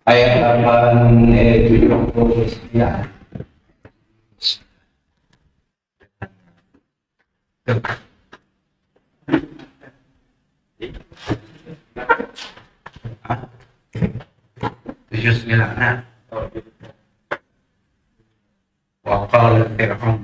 Ayat 79. Tujuh sembilan. Waqala Fir'aun.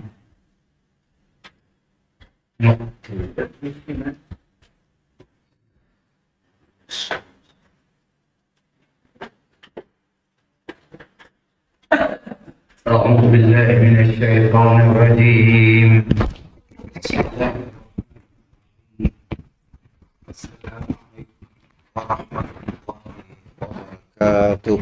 أعوذ بالله من الشيطان الرجيم. السلام عليكم ورحمة الله وبركاته.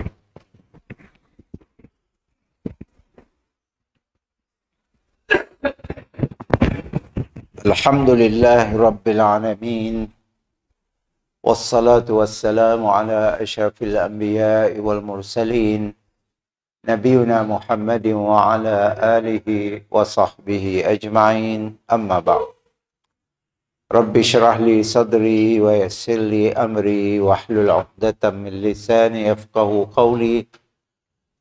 الحمد لله رب العالمين، والصلاة والسلام على أشرف الأنبياء والمرسلين نبينا محمد وعلى آله وصحبه أجمعين. أما بعد، رب اشرح لي صدري ويسر لي أمري واحلل عقدة من لساني يفقه قولي،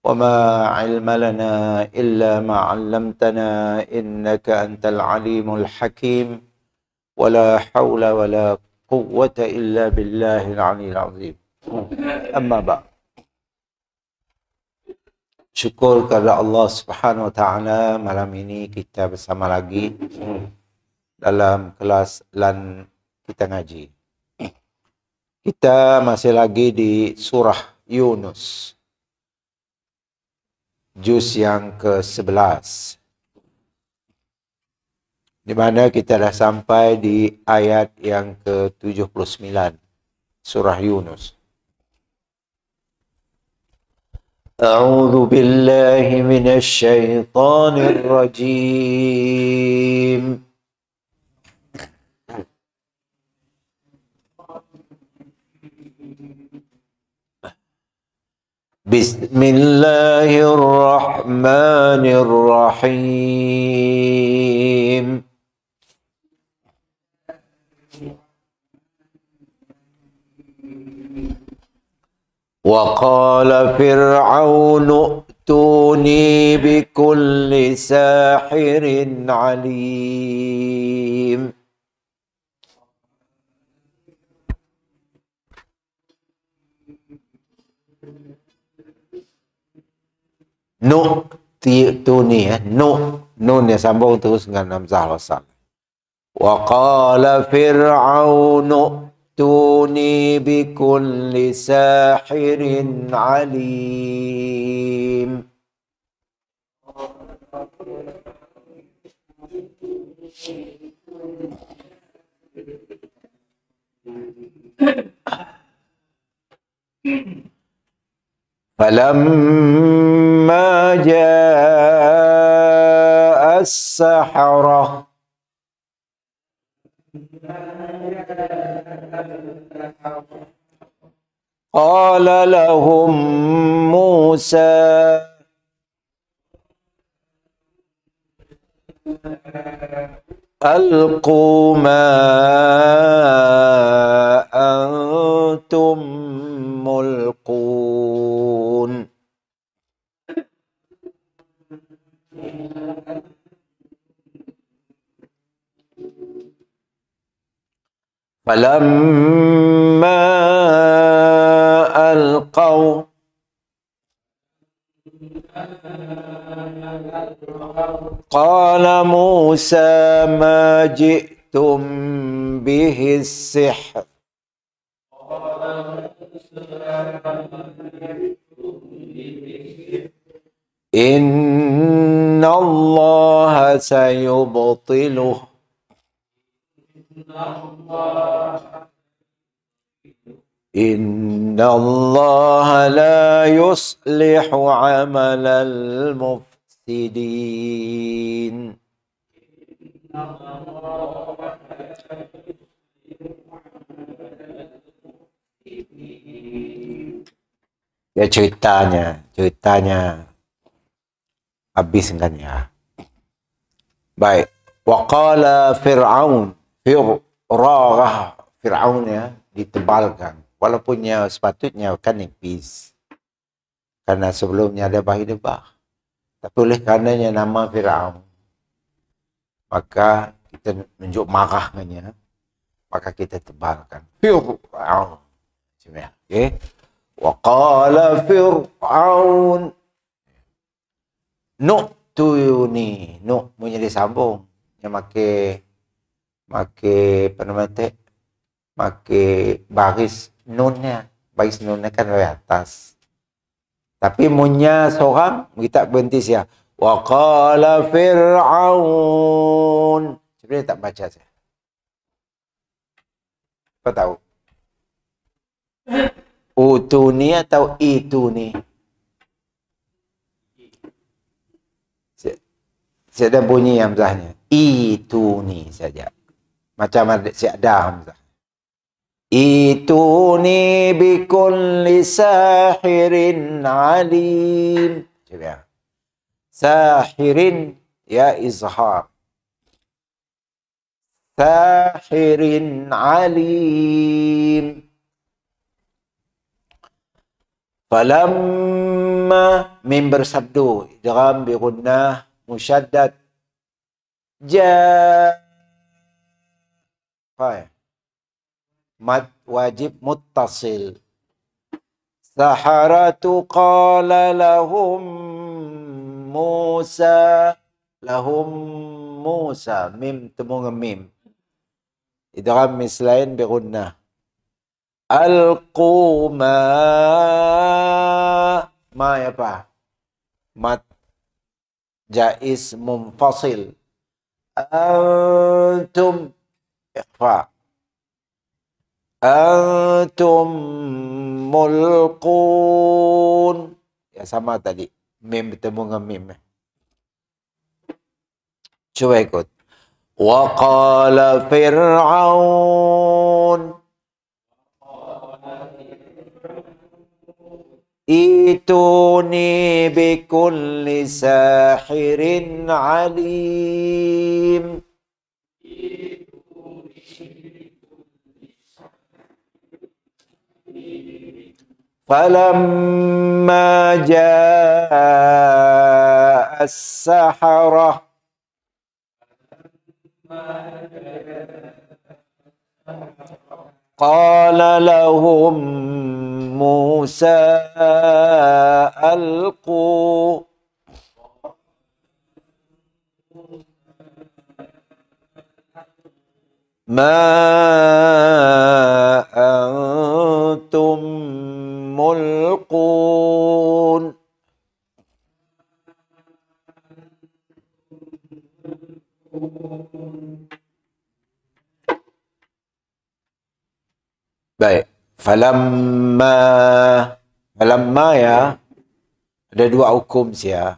وما علم لنا إلا ما علمتنا إنك أنت العليم الحكيم، ولا حول ولا قوة إلا بالله العلي العظيم. أما بعد، syukur kepada Allah Subhanahu Wa Taala, malam ini kita bersama lagi dalam kelas LAN kita ngaji. Kita masih lagi di surah Yunus, juz yang ke-11, di mana kita dah sampai di ayat yang ke-79 surah Yunus. A'udzu billahi minasy syaithanir rajim. Bismillahirrahmanirrahim. وقال فرعون ائتوني بكل ساحر عليم. Nu'tuni, nun yang sambung terus dengan hamzah wasal. وقال فرعون ائتوني بكل ساحر عليم. فلما جاء السحرة قال لهم موسى ألقوا ما أنتم ملقون. فلما ألقوا قال موسى ما جئتم به السحر إن الله سيبطله إن الله لا يصلح عمل المفسدين. Ya ceritanya habis kan ya. Baik. Waqala Fir'aun, Fir'aun ya ditebalkan, walaupun sepatutnya kan nipis. Karena sebelumnya ada bahi debah. Tapi oleh karenanya nama Fir'aun, maka kita menunjuk marahnya, maka kita tebalkan Fir'aun. Okay. Wa qala Fir'aun nu'tuni. Nu' punya disambung. Yang make apa namanya? Make baris nunnya. Baris nunnya kan dari atas. Tapi munya seorang, kita berhenti siya. Wa qala Fir'aun. Sebenarnya tak baca saya. Apa tahu? Utuni atau ituni? Saya ada bunyi hamzahnya. Ituni saja. Macam ada, saya ada hamzah. Ituni bikulli sahirin alim. Coba. Sahirin ya izhar. Sahirin alim. Falamma mim bersabdu idgham bi gunnah musyaddad ja mad wajib muttasil. Saharatu qala lahum Musa mim temu dengan mim idgham mislain bi gunnah. Alqu ma apa? Mat jaiz munfasil. Antum ikhfa. Antum mulqun. Ya sama tadi. Mim bertemu dengan mim. Coba ikut. Wa qala Fir'aun Ituni bikulli sahirin alim. Falamma jaa as-saharah qala lahum Musa alqu ma antum mulqun. Baik. Falamma ya ada dua hukum sia.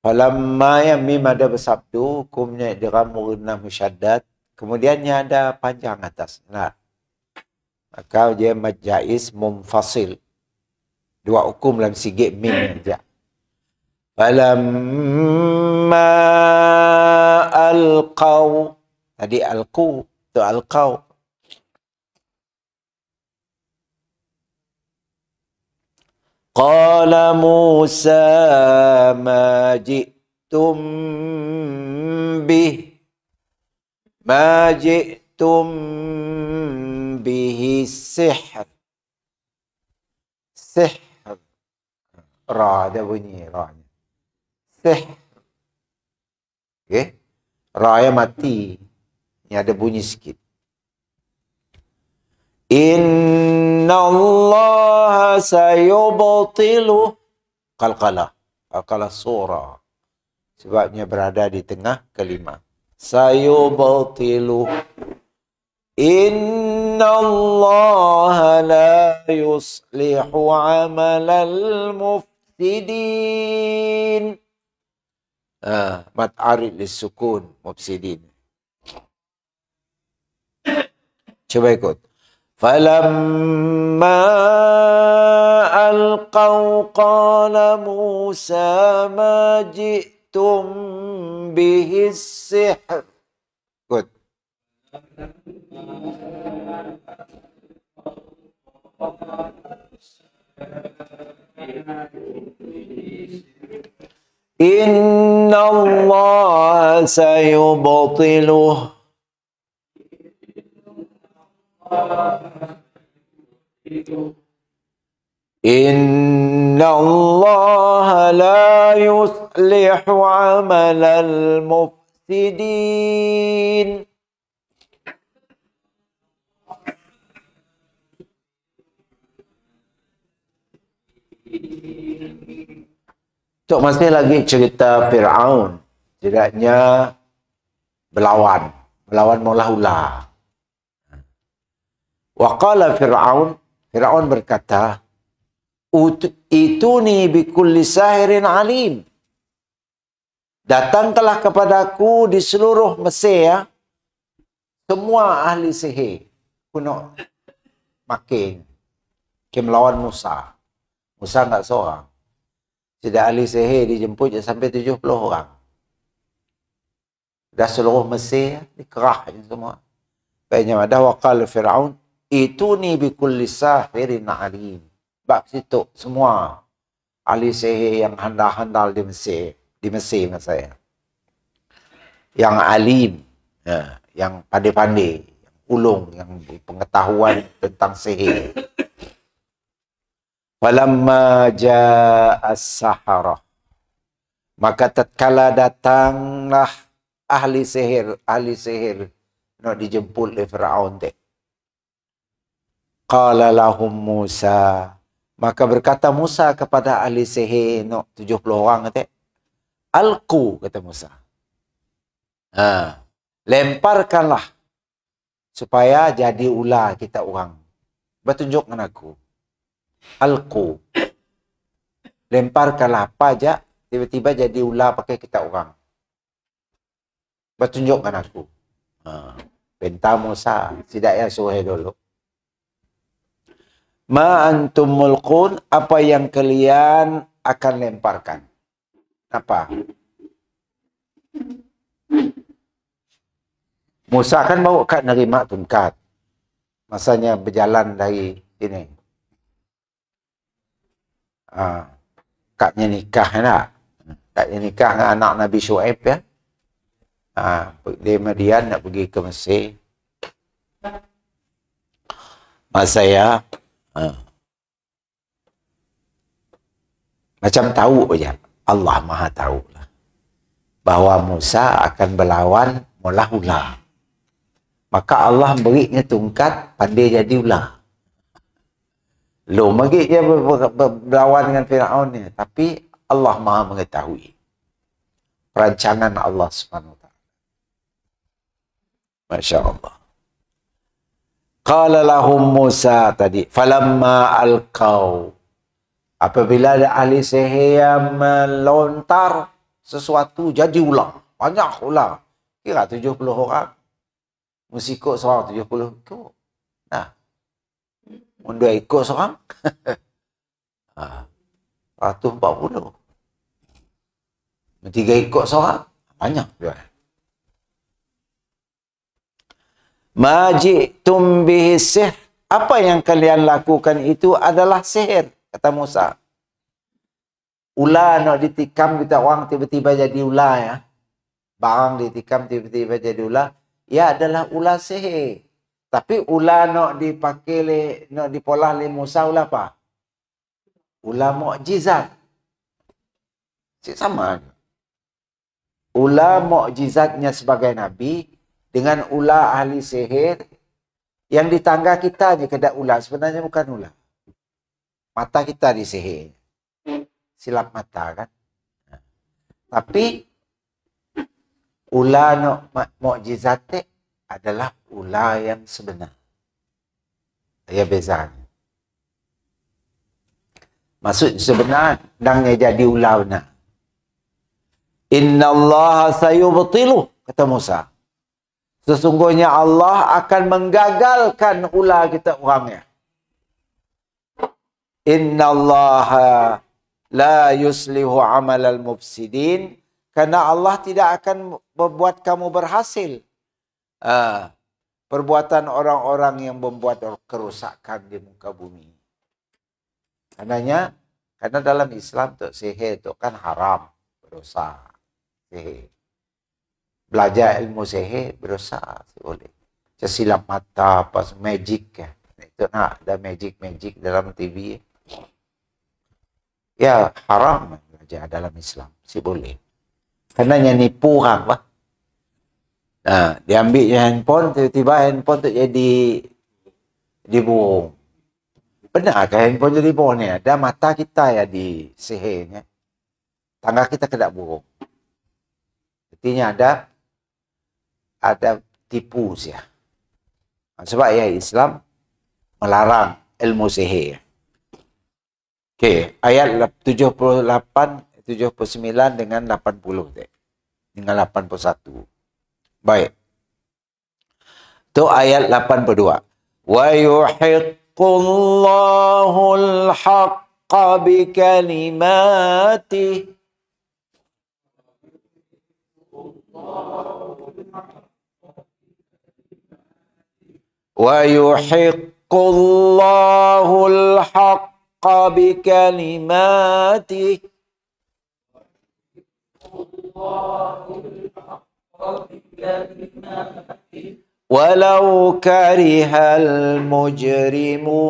Falamma ya mim ada bersabdu, hukumnya idgham gunnah musyaddad, kemudiannya ada panjang atas. Nah, maka dia mad jaiz munfasil. Dua hukum dalam sigi mim saja. Falamma alqaw, tadi alqu tu alqaw. Qala Musa ma ji'tum bihi sihr. Sihr. Ra ada bunyi ra-nya. Sihr. Okey. Ra-nya mati. Ini ada bunyi sikit. Inna Allah sayubtilu qalqalah surah. Sebabnya berada di tengah kelima. Sayubtilu. Inna Allah la yuslihu amalal mufsidin. Mat arid lisukun mufsidin. Coba ikut. Falamma alqaw qala Musa ma ji'tum bihi sihr. Good. Inna Allah sayubtiluh. Inna Allah la yuslihu amalal mufsidin. Tok masih lagi cerita Fir'aun. Tidaknya melawan mula-hula. Wa qala Fir'aun, Fir'aun berkata, "Ituni bikulli sahirin alim." Datangkanlah kepadaku di seluruh Mesir semua ahli sihir kuno makin ke melawan Musa. Musa enggak seorang. Tidak ahli sihir dijemput sampai 70 orang. Dah seluruh Mesir dikerah semua. Banyak ada waqal Fir'aun, "Ituni bikulli sahirin alim." Bab situ semua ahli sihir yang handal-handal di Mesir masa saya. Yang alim, ya, yang pandai-pandai, yang ulung, yang pengetahuan tentang sihir. Falamma jaa as-saharah, maka tatkala datanglah ahli sihir nak dijemput oleh Firaun dek. Qala lahum Musa, maka berkata Musa kepada ahli sihir nak 70 orang dek, alqu, kata Musa. Lemparkanlah supaya jadi ular kita orang. Bertunjukkan aku. Alqu. Lemparkanlah apa aja, tiba-tiba jadi ular pakai kita orang. Bertunjukkan aku. Perintah Musa, tidaknya suruh dulu. Ma antum mulqun, apa yang kalian akan lemparkan? Apa? Musa kan bawa kat nerima tungkat. Masanya berjalan dari sini. Kaknya nikah nak. Kaknya nikah dengan anak Nabi Shu'aib ya. Dia Madian nak pergi ke Mesir. Masa ya macam tahu aja. Allah Maha tahu lah. Bahawa Musa akan berlawan mula-hula. Maka Allah berinya tungkat pandai jadi ular. Belum lagi dia berlawan dengan Fir'aun ni. Tapi Allah Maha mengetahui perancangan Allah SWT. Masya Allah. Qala lahum Musa tadi. Falamma alqaw. Apabila ada ahli sihir yang melontar sesuatu jadi ular. Banyak ular. Kira 70 orang. Musikot seorang 70 ikut. Nah. Mundur ikut seorang. 140. Tiga ikut seorang. Banyak juga. Maji'tum bihi sihr. Apa yang kalian lakukan itu adalah sihir. Kata Musa. Ular nak ditikam kita orang tiba-tiba jadi ular ya. Barang ditikam tiba-tiba jadi ular. Ia adalah ular sihir. Tapi ular nak dipakai, nak dipolah oleh Musa ular apa? Ular mukjizat. Sama. Ular mukjizatnya sebagai Nabi dengan ular ahli sihir yang di tangga kita je kedak ular. Sebenarnya bukan ular. Mata kita disihir. Silap mata kan. Tapi ular mukjizat adalah ular yang sebenar. Ya bezanya. Maksud sebenar dangnya jadi ular benar. Inna Allah sayubtilu, kata Musa. Sesungguhnya Allah akan menggagalkan ular kita orangnya. Inna Allah la yuslihu amalal mufsidin. Karena Allah tidak akan membuat kamu berhasil. Perbuatan orang-orang yang membuat kerusakan di muka bumi. Karena dalam Islam tu sihir itu kan haram. berdosa. Sihir. Belajar ilmu sihir berdosa, boleh. Silap mata, apa magic ya. Itu nak ada magic dalam TV. Ya haram belajar dalam Islam, boleh. Karena yang nipu orang lah. Nah, diambil handphone, tiba-tiba handphone tu jadi burung. Benar ke handphone jadi burung ni? Ada mata kita ya di sihirnya. Tangga kita kena burung. Artinya ada tipu sih. Sebab ya Islam melarang ilmu sihir. Okey, ayat 78, 79 dengan 80 dengan 81. Baik. Tu ayat 82. Wa yuhiqqullahu al-haqqa bi kalimatihi wa yuhiqqullahu al-haqqa bi kalimatihi walau karihal mujrimun.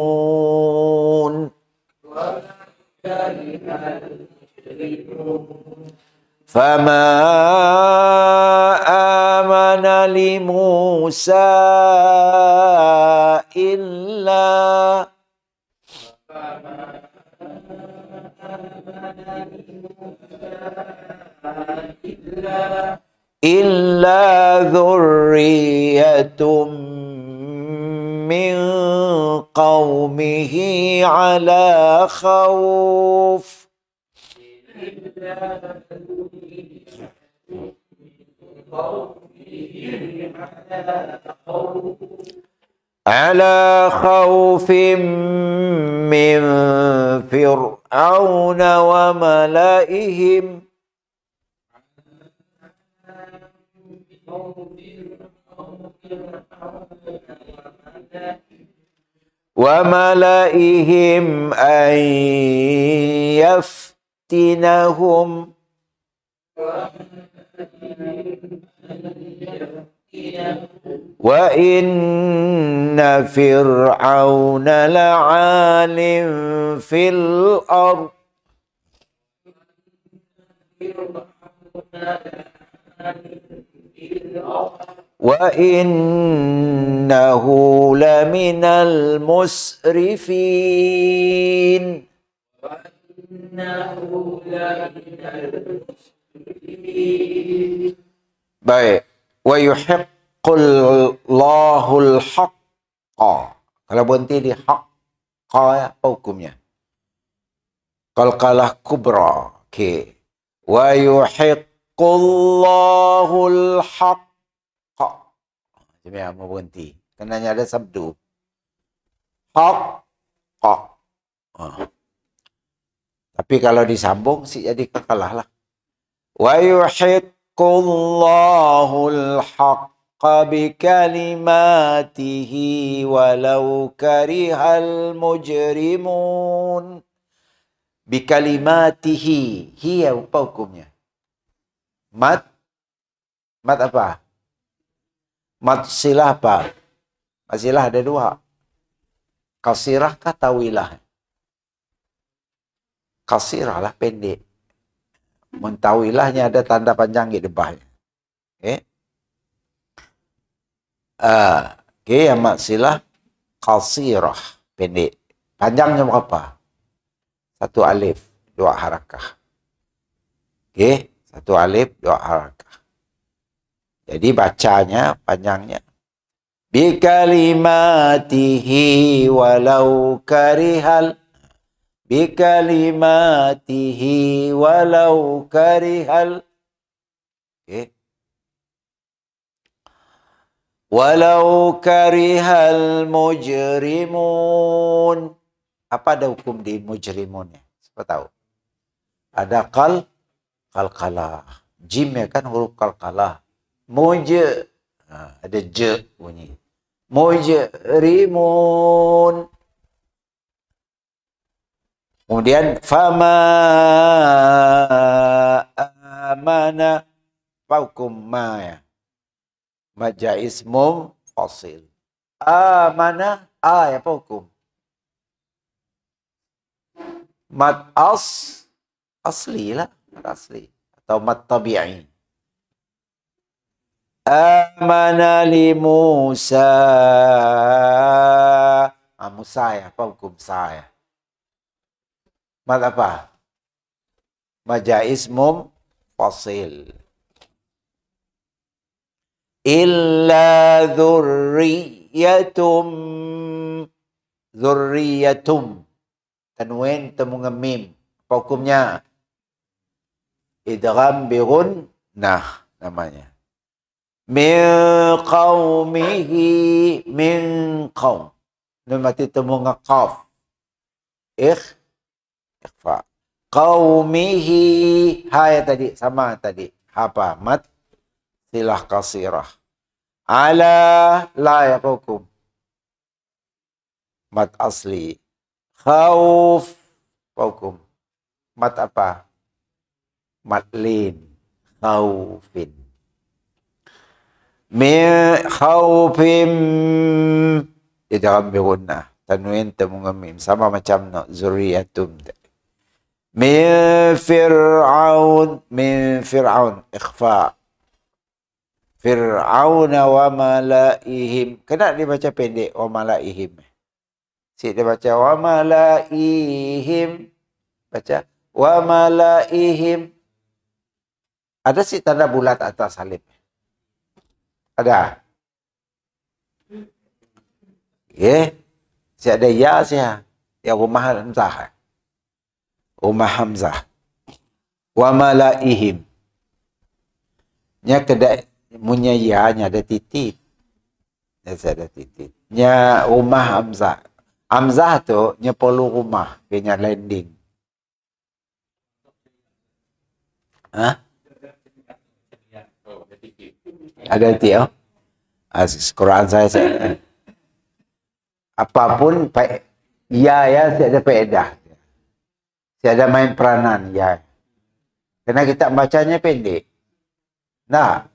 Fama amana li Musa illa dhurriyatum min qawmihi ala khawf ala khawfim min fir'auna wa malaihim an yaftinahum wa inna fir'auna la'alim fil ard wa innahu laminal musrifin. Baik. Wa yuhiqqullahu al-haqqa. Kalau berhenti di haqqa, apa hukumnya? Qalqalah kubra. Okey. Wa yuhiqqullahu al-haqqa. Jadi mau berhenti. Kenanya ada sabdu. Haqqa. Tapi kalau disambung sih jadi kekalah lah. Wa yuhiqqullahu al-haqqa bi kalimatihi walau karihal mujrimun. Bi kalimatihi. Hi apa hukumnya? Mat apa? Mat silah apa? Mat silah ada dua. Kasirah kah tawilah? Kasirah lah pendek. Mentawilahnya ada tanda panjang di depannya. Okey. Okey, yang maksilah qasirah, pendek. Panjangnya berapa? 1 alif, 2 harakah. Okey, 1 alif, 2 harakah. Jadi bacanya panjangnya bi kalimatihi walau karihal bikalimatihi walau karihal walau karihal mujrimun. Apa ada hukum di mujrimun? Siapa tahu? Ada qalqalah. Jim ya kan huruf qalqalah. Ada je bunyi. Mujrimun. Kemudian fama amana. Apa hukum ma ya? Maja ismum fasil. Amana, ya apa hukum? Mad asli lah. Mad asli. Atau mad tabi'i. Amana li Musa. Musa ya. Apa hukum saya? Mad apa? Maja ismum fasil. Illa Zurriyatum. Tanwin temu dengan mim. Apa hukumnya? Idgham bi gunnah namanya. Min qaumihi min qaum. Nun mati temu dengan qaf. Ikhfa. Qaumihi. Ya tadi sama tadi. Apa? Mat silah kasirah. Ala la ya hukum. Mat asli. Khauf. Hukum. Mat apa? Mat lin. Khaufin. Min khaufim. Di dalam birunah. Tanwin temu mim. Sama macam no. Zuriyatum. Min Fir'aun. Min Fir'aun. Ikhfa. Fir'auna wa malaihim. Kena dia baca pendek. Wa malaihim. Si dia baca wa malaihim. Baca wa malaihim. Ada si tanda bulat atas alif. Ada. Si ada ya siya. Ya rumah Hamzah. Rumah Hamzah. Wa malaihim. Nya kedai punya ya-nya ada titik. Ada titik. Nya rumah Hamzah. Hamzah tu nya perlu rumah, punya landing. Ada titik oh. Quran saya. Apapun ya tidak ada faedah. Tidak ada main peranan ya. Karena kita bacanya pendek. Nah,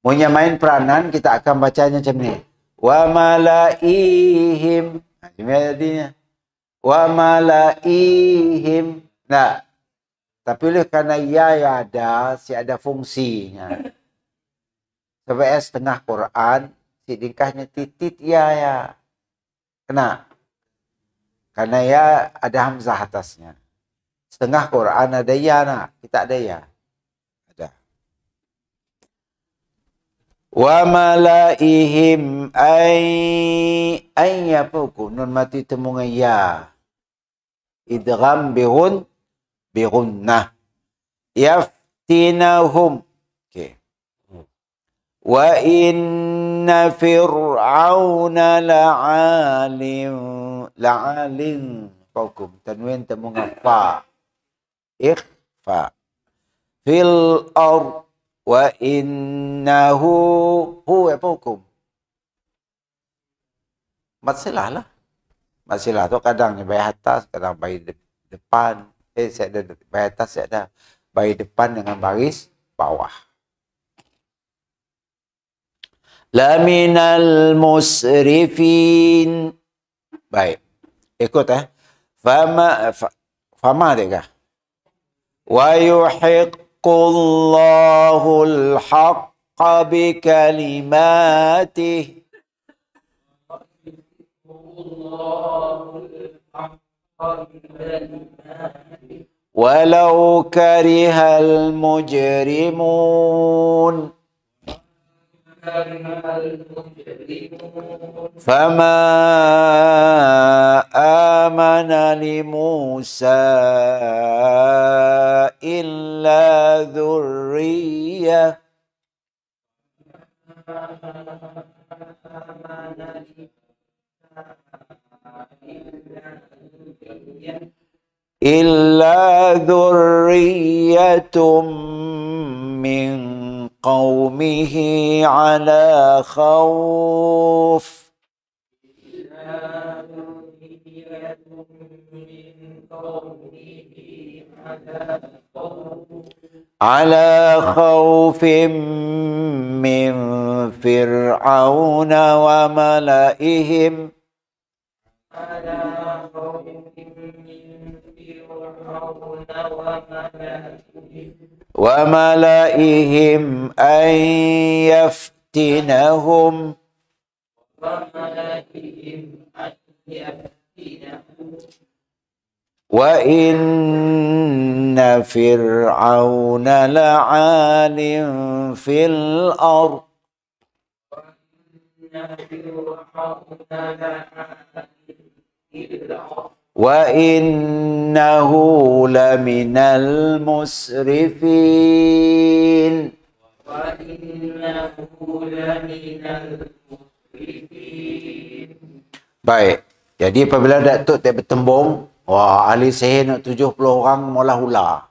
punya main peranan kita akan bacanya macam ni. Wa malaihim. Ini artinya. Wa malaihim. Nah, tapi oleh kerana ya ada, si ada fungsinya. Sebab setengah Quran, si dingkahnya titit ya. Kena. Karena ya ada hamzah atasnya. Setengah Quran ada ya nak. Kita ada ya. Wa malaihim ay apa hukum? Nun mati temu dengan ya. Idgham bi gunnah. Yaftinahum. Okey. Wa inna fir'auna la'alin hukum. Tanwin temu dengan fa. Ikhfa. Fil ard. Wa innahu apa hukum? Mat silah lah. Mat silah tu kadang bayi atas, kadang bayi depan. Saya ada bayi atas, saya ada bayi depan dengan baris bawah. La minal musrifin. Baik. Ikut Fama dekah. Wa yuhiqqullahul haqqa bikalimatihi. Walau karihal mujrimun. Fama amana li Musa illa dhurriyyah. Illa dhurriyyatum min qawmihi ala khawf. على خوف من فرعون وملئهم أن يفتنهم وإن فرعون لعال في الأرض وإنه لمن المسرفين. Baik. Jadi apabila Datuk tak bertembung, wah, ahli sihir nak 70 orang mula hula.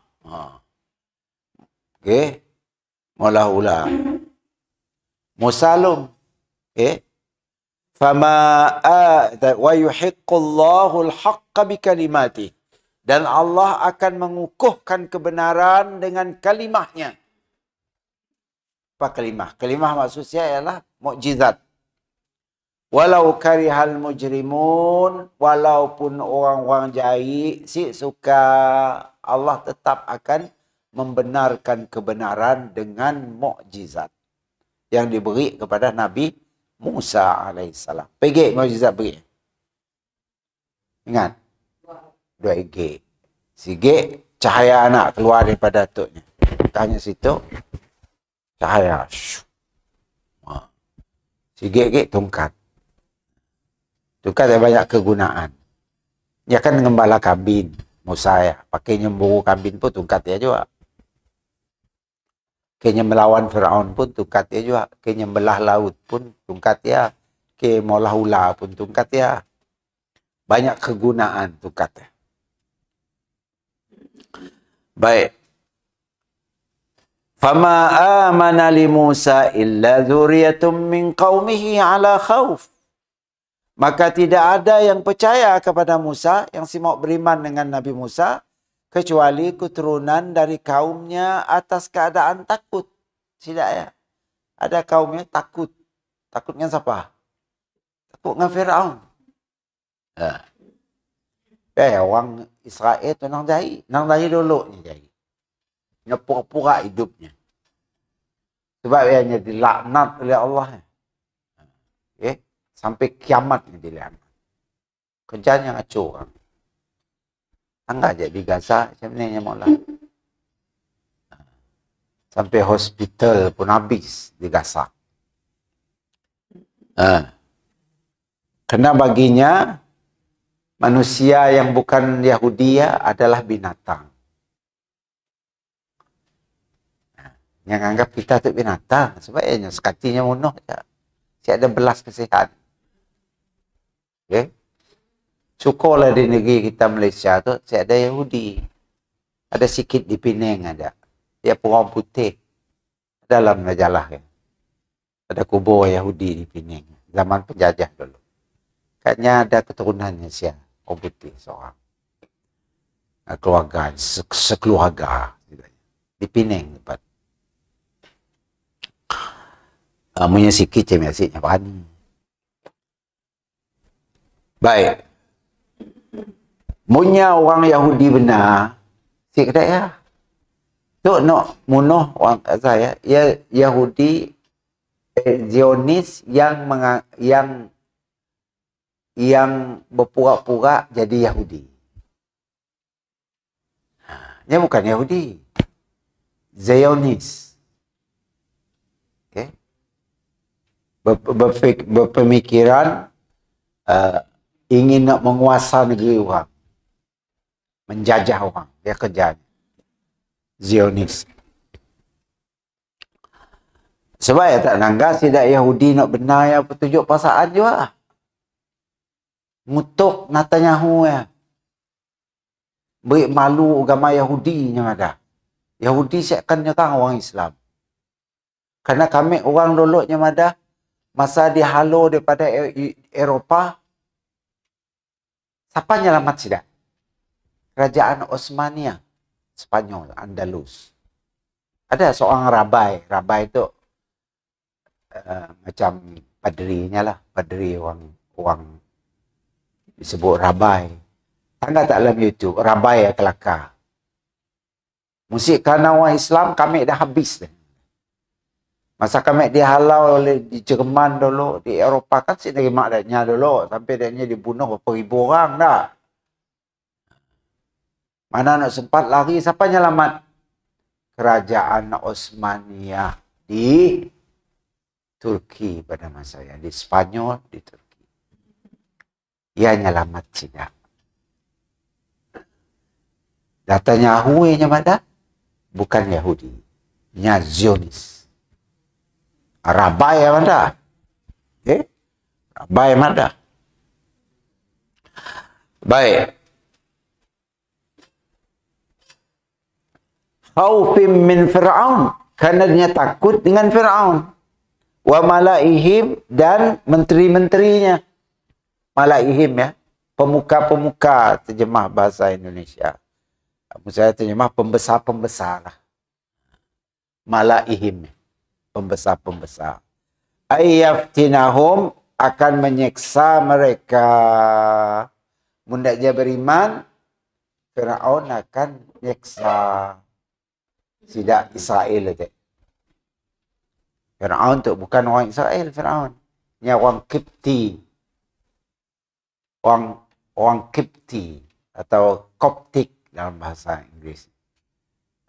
Okey. Mula hula. Musalum. Okey. Fama wa yuhiqqullahu al-haqqa bikalimati. Dan Allah akan mengukuhkan kebenaran dengan kalimahnya. Apa kalimah? Kalimah maksudnya ialah mukjizat. Walau karihal mujrimun, walaupun orang-orang jahil si suka, Allah tetap akan membenarkan kebenaran dengan mukjizat yang diberi kepada Nabi Musa alaihissalam. Pergi mukjizat beri. Ingat? 2 G. Sige cahaya anak keluar daripada datuknya. Tanya situ. Cahaya. Sige tongkat. Tongkat ada banyak kegunaan. Dia kan ngembala kambing. Musa ya. Pakai nyemburu kambing pun tongkat dia juga. Kayaknya melawan Fir'aun pun tongkat dia juga. Kayaknya belah laut pun tongkat dia. Kayaknya molah hula pun tongkat dia. Banyak kegunaan tongkat dia. Baik. Fama amana li Musa illa dzurriyyatum min qaumihi ala khauf. Maka tidak ada yang percaya kepada Musa, yang simak beriman dengan Nabi Musa, kecuali keturunan dari kaumnya atas keadaan takut. Tidak ya. Ada kaumnya takut. Takut dengan siapa? Takut dengan Fir'aun. Orang Israel tu nang jahit. Nang jahit dulu ni jahit. Dia pura-pura hidupnya. Sebab ianya dilaknat oleh Allah. Okay? Sampai kiamat ni dilaknat. Kerjanya ngacur orang. Anggap je di Gaza macam ni yang maulah. Sampai hospital pun habis di Gaza. Kena baginya manusia yang bukan Yahudi adalah binatang. Yang anggap kita tu binatang. Sebabnya sekatinya bunuh je. Siap ada belas kesihan. Okay? Syukurlah di negeri kita Malaysia tu, siap ada Yahudi. Ada sikit di Penang ada. Dia orang putih. Dalam majalah kan. Ada kubur Yahudi di Penang. Zaman penjajah dulu. Katanya ada keturunannya siap. Orang putih seorang. Keluarga, sekeluarga. Di Penang tempat. Punya sikit je asiknya berani. Baik. Punya orang Yahudi benar. Sik kata ya. Tu nak munuh orang saya. Ya Yahudi Zionis yang berpura-pura jadi Yahudi. Dia bukan Yahudi. Zionis. Okay. Berpemikiran ingin nak menguasai negeri orang. Menjajah orang. Dia kerjanya. Zionis. Sebab ya tak nangga tidak Yahudi nak benar ya petunjuk perasaan juga. Ngutuk Netanyahu ya. Beri malu agama Yahudi yang ada. Yahudi siapkan nyerang orang Islam. Karena kami orang dulu yang ada masa dihalo daripada Eropah. Siapa nyelamat tidak? Kerajaan Osmania. Spanyol, Andalus. Ada seorang rabai. Rabai itu macam padrinya lah. Padri orang disebut rabai. Tangga tak dalam YouTube. Rabai ya kelakar. Musik kerana orang Islam kami dah habis. Masa kami dihalau oleh di Jerman dulu, di Eropah kan si nerima adanya dulu. Sampai adanya dibunuh berapa ribu orang dah. Mana nak sempat lari, siapa nyelamat? Kerajaan Osmaniyah di Turki pada masanya. Di Spanyol, di Turki. Ia nyelamat tidak. Datanya Yahudi mana? Bukan Yahudi. Nya Zionis. Rabai mana? Rabai mana? Baik. Khaufim min Fir'aun. Kerana dia takut dengan Fir'aun. Wa malaihim dan menteri-menterinya. Malaihim ya. Pemuka-pemuka terjemah bahasa Indonesia. Saya terjemah pembesar-pembesar lah. Malaihim. Pembesar-pembesar. Ayyaftinahum akan menyeksa mereka. Munda dia beriman, Fir'aun akan menyeksa. Tidak Israel itu. Fir'aun tu bukan orang Israel, Fir'aun. Ini orang Kipti. Orang Kipti atau Koptik dalam bahasa Inggris.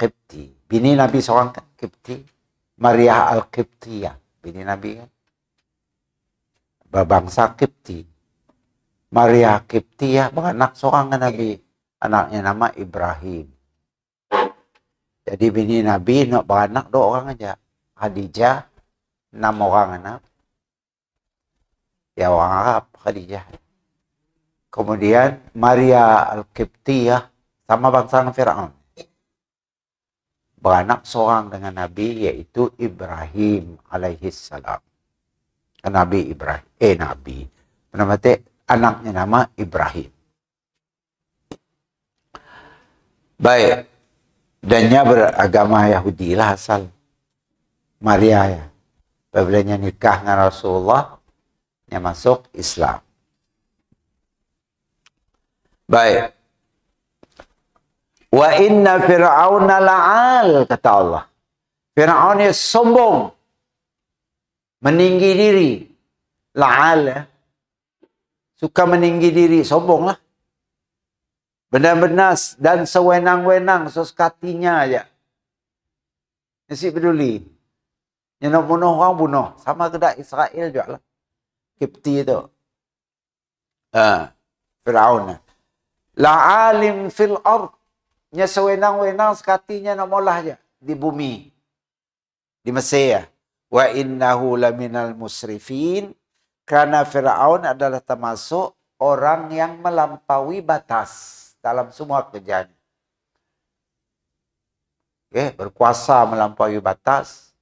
Kipti. Bini Nabi seorang kan Kipti. Maria Al-Kiptiyah. Bini Nabi kan. Berbangsa Kipti. Maria Kiptiyah beranak seorang kan Nabi. Anaknya nama Ibrahim. Jadi bini Nabi nak beranak 2 orang aja. Khadijah 6 orang anak. Ya orang Arab Khadijah. Kemudian Maria Al-Qibtiyah sama bangsa dengan Fir'aun. Beranak seorang dengan Nabi yaitu Ibrahim alaihissalam. Nabi Ibrahim. Nabi. Anaknya nama Ibrahim. Baik. Dan dia beragama Yahudi lah asal. Maria ya. Apabila dia nikah dengan Rasulullah, dia masuk Islam. Baik. Wa inna fir'auna la'al, kata Allah. Fir'aun dia sombong. Meninggi diri. La'al ya. Suka meninggi diri, sombong lah. Benar-benar dan sewenang-wenang, seskatinya aja. Nasi peduli. Yang nak bunuh orang, bunuh. Sama kedak Israel juga lah. Kipti itu. Fir'aun. La'alim fil ard. Yang sewenang-wenang, sekatinya nak molah aja. Di bumi. Di Mesir. Wa innahu laminal musrifin. Kerana Fir'aun adalah termasuk orang yang melampaui batas. Dalam semua kerjanya. Berkuasa melampaui batas.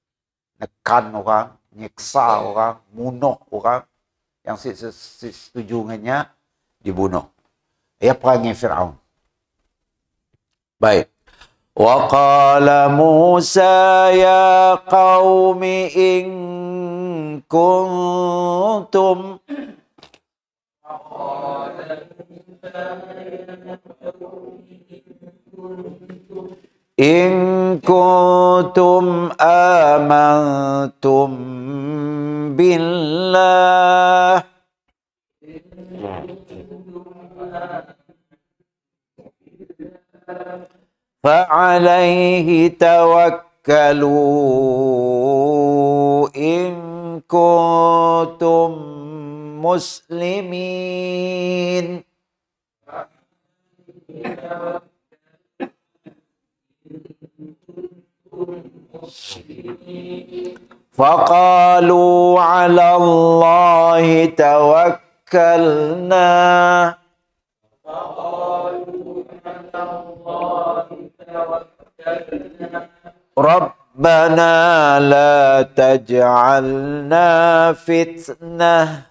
Nekan orang. Nyeksa orang. Munuh orang. Yang setuju dengannya. Dibunuh. Ia perangai Fir'aun. Baik. Wa qala Musa ya qawmi in kuntum in kuntum amantum billah fa'alaihi tawakkalu in kuntum muslimin. Faqalu 'ala Allahi tawakkalna. Rabbana la taj'alna fitnah.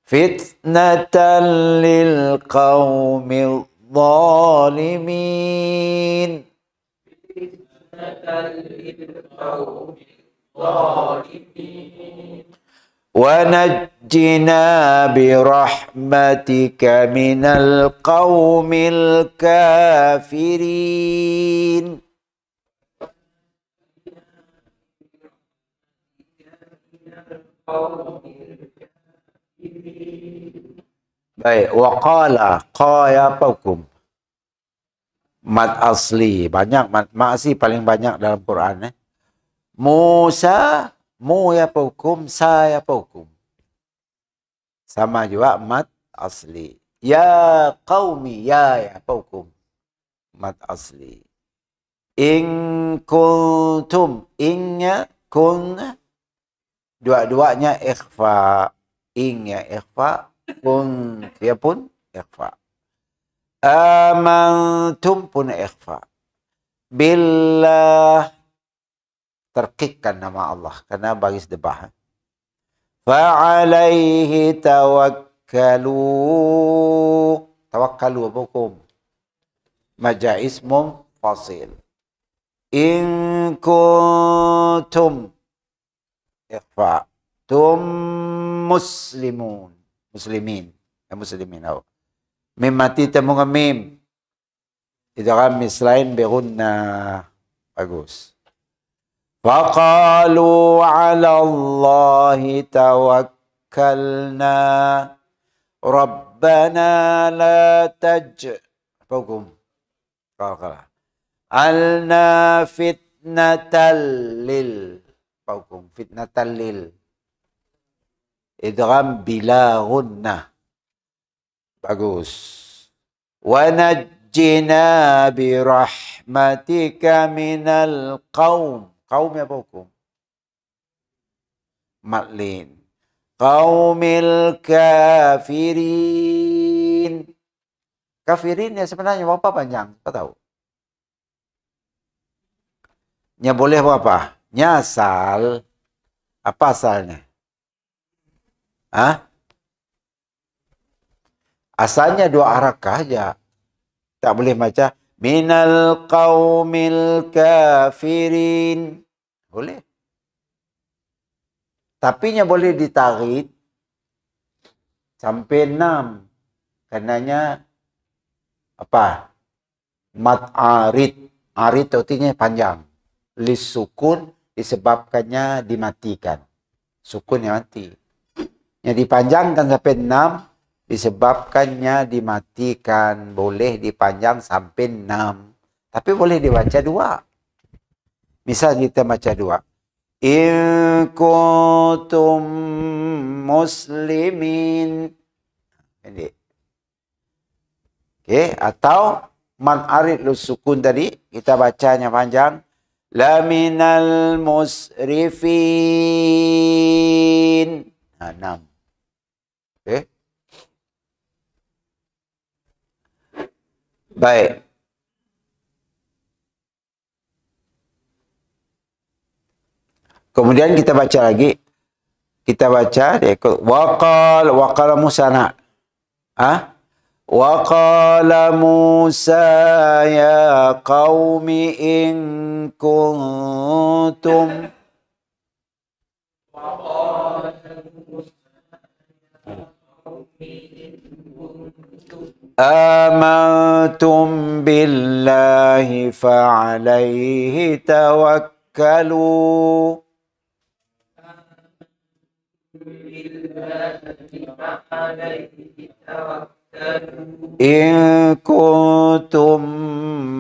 Fitnatan lil qaumil zalimin. ونجنا برحمتك من القوم الكافرين. Baik, waqala, qaya apa hukum? Mad asli, banyak mad asli paling banyak dalam Quran. Musa, mu ya apa hukum, sa ya apa hukum? Sama juga mad asli. Ya qaumi, ya apa hukum? Mad asli. In kuntum, innya kun, dua-duanya ikhfa. Innya ikhfa, kun dia pun ikhfa. Amantum pun ikhfa. Billah, terkikkan nama Allah karena baris debah. Fa'alaihi tawakkalu. Tawakkalu apa hukum? Maja ismum fasil. In kuntum ikhfa. Tum muslimun. Muslimin. Muslimin. Mim mati temu mim. Idgham mislain birunna. Bagus. Faqalu 'ala Allahi tawakkalna. Rabbana la apa hukum? Alna fitnatal lil. Apa hukum? Fitnatal lil. Idgham bila gunnah. Bagus. Wa najjina bi rahmatika minal qaum. Qaum apa hukum? Matlin. Qaumil kafirin. Kafirin ya sebenarnya apa panjang? Apa tahu? Nya boleh apa? Nya asal. Apa asalnya? Hah? Asalnya dua harakah aja. Tak boleh baca minal qaumil kafirin. Boleh. Tapi nya boleh ditarik sampai 6. Karenanya apa? Mad arid. Arid artinya panjang. Lis sukun disebabkannya dimatikan. Sukun yang mati. Yang dipanjangkan sampai 6 disebabkannya dimatikan. Boleh dipanjang sampai 6. Tapi boleh dibaca 2. Misal kita baca 2. In kuntum muslimin. Ini. Okey, atau man arid lu sukun tadi kita bacanya panjang. La minal musrifin. 6. Okey. Baik. Kemudian kita baca lagi. Kita baca dia ikut waqala Musa nak. Waqala Musa ya qaumi in kuntum amantum billahi fa'alaihi tawakkalu. In kuntum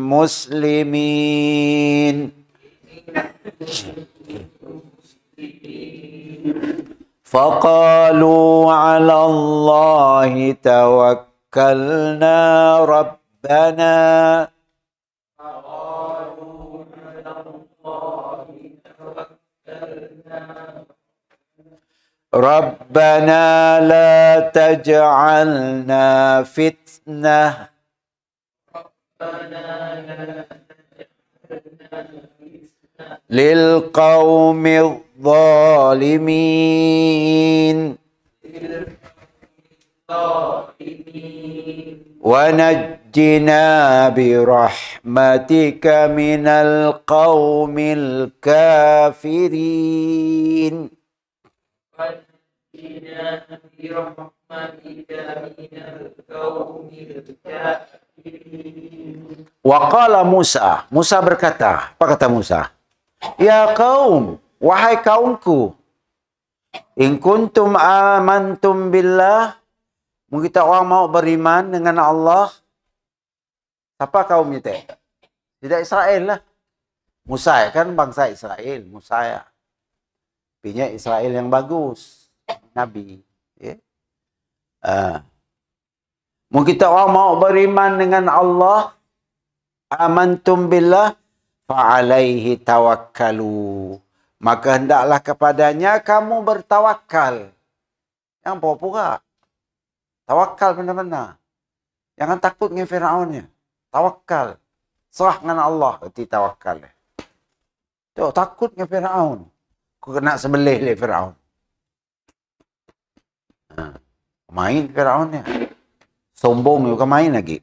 muslimin. Faqalu 'ala Allahi tawakkalna rabbana. Rabbana la taj'alna fitnah lil qaumil zalimin. ونجنا برحمتك من القوم الكافرين Waqala Musa. Musa berkata, apa kata Musa? Ya kaum, wahai kaumku, in kuntum amantum billah, kita orang mau beriman dengan Allah. Siapa kaumnya teh? Tidak Israel lah. Musa kan bangsa Israel, Musa ya. Punya Israel yang bagus, Nabi. Ya. Kita orang mau beriman dengan Allah, amantum billah, fa'alaihi tawakkalu. Maka hendaklah kepadanya kamu bertawakal. Yang pura-pura. Tawakal benar-benar. Jangan takut dengan Fir'aunnya. Tawakal. Serah dengan Allah. Itu tawakal. Tuh, takut dengan Fir'aun. Kau kena sebelih oleh Fir'aun. Main Fir'aunnya. Sombong juga main lagi.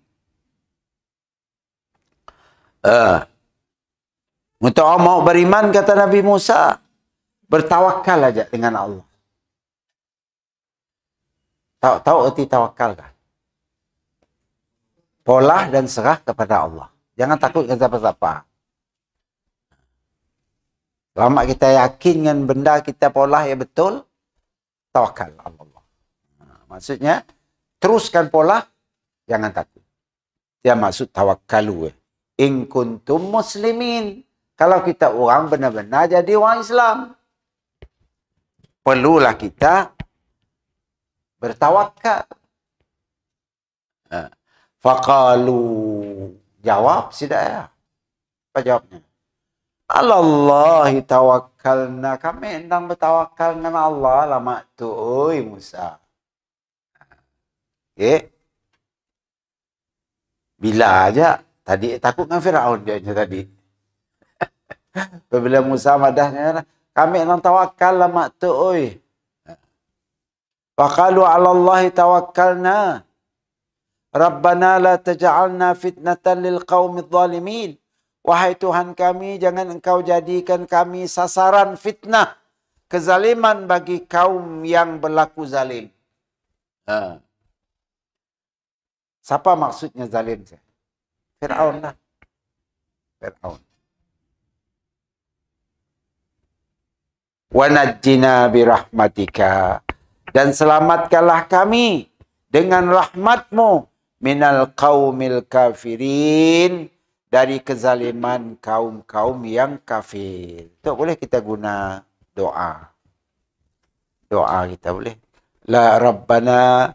Untuk orang mau beriman, kata Nabi Musa, bertawakal aja dengan Allah. Tahu arti tawakal kan? Polah dan serah kepada Allah. Jangan takut dengan siapa-siapa. Selama kita yakin dengan benda kita polah ya betul, tawakal Allah. Maksudnya, teruskan polah, jangan takut. Dia maksud tawakkalu. In kuntum muslimin. Kalau kita orang benar-benar jadi orang Islam. Perlulah kita bertawakal. Faqalu. Jawab tidak ya? Apa jawabnya? Alallahi tawakkalna. Kami hendak bertawakal dengan Allah. Lama tu, oi Musa. Okay. Bila aja. Tadi takut dengan Fir'aun dia tadi. Apabila Musa madahnya, kami nak tawakal lama tu, oi. Faqalu 'ala Allahi tawakkalna. Rabbana la taj'alna fitnatan lil qaumidh dhalimin. Wahai Tuhan kami, jangan engkau jadikan kami sasaran fitnah, kezaliman bagi kaum yang berlaku zalim. Siapa maksudnya zalim? Fir'aun lah. Fir'aun. Wa najjina birahmatika. Dan selamatkanlah kami dengan rahmatmu minal qaumil kafirin, dari kezaliman kaum-kaum yang kafir. Itu boleh kita guna doa. Doa kita boleh. La Rabbana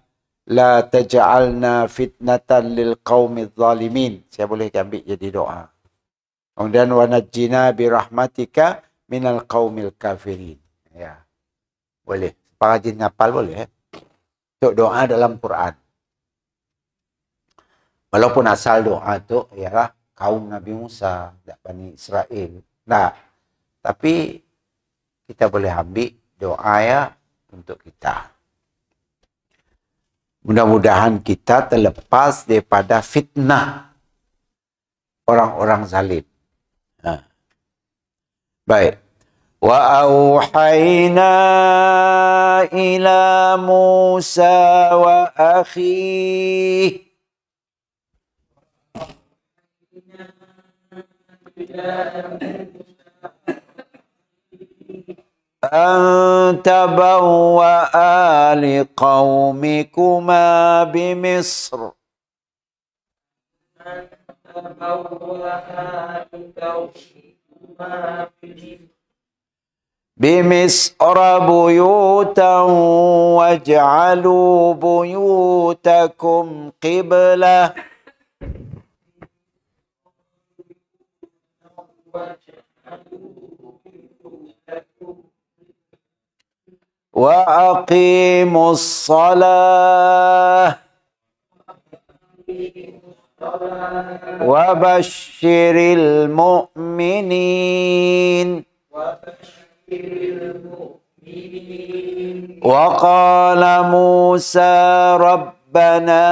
la taj'alna fitnatan lil qaumidh zalimin. Saya boleh ambil jadi doa. Kemudian wa najjina birahmatika minal qaumil kafirin. Ya. Boleh. Para jin ngapal boleh. Untuk doa dalam Quran. Walaupun asal doa itu ialah kaum Nabi Musa, Bani Israel. Nah, tapi kita boleh ambil doa ya untuk kita. Mudah-mudahan kita terlepas daripada fitnah orang-orang zalim. Baik. Wa auhayna ila Musa wa akhihi an tabawwa'a liqaumikuma bimisr. بمصر بيوتا واجعلوا بيوتكم قبلة وأقيموا الصلاة وبشر المؤمنين وقال موسى ربنا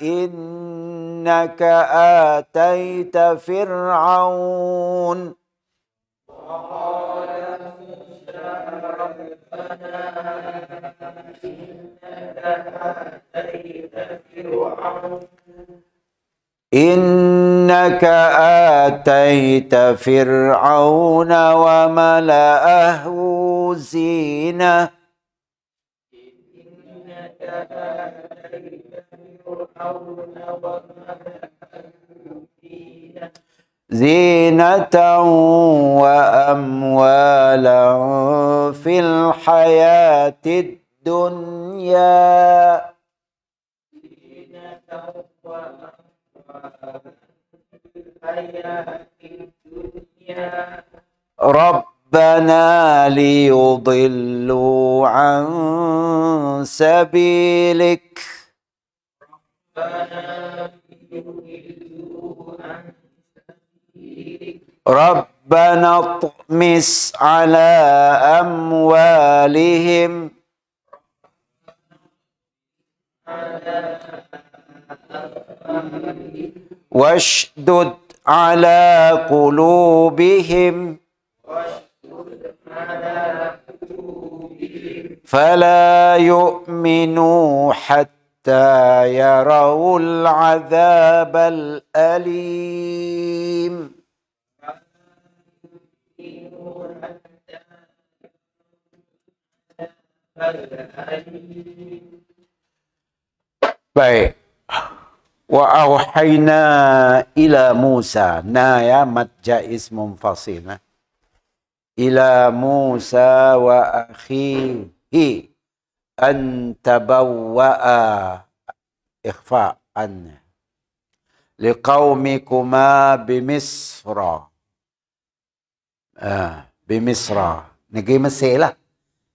إنك آتيت فرعون إنك آتيت فرعون وملأه زينة زينة وأموالا في الحياة الدنيا ربنا ليضلوا عن سبيلك ربنا اطمس على أموالهم واشدد على قلوبهم فلا يؤمنوا حتى يروا العذاب الأليم. Baik. Wa auhayna ila Musa. Na ya mad jaiz munfasil. Ila Musa wa akhihi an tabawwa'a ikhfa an liqaumikuma bimisra. Bimisra. Negeri Mesir lah.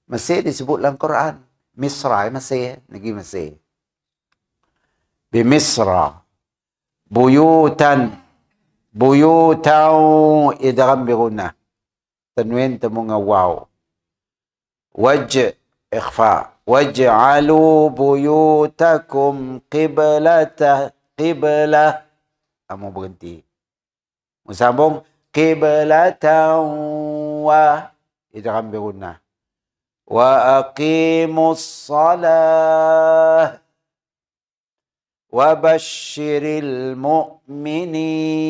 Mesir disebut dalam Quran. Misra, Mesir. Negeri Mesir. Bimisra. Buyutan. Buyutau idgham bigunah. Tanwin temunga waw. Ikhfa. Waj'alu buyutakum qiblah. Kamu berhenti. Musambung. Qiblatan wa idgham bigunah. Wa aqimus salah wa basyiril mu'minin.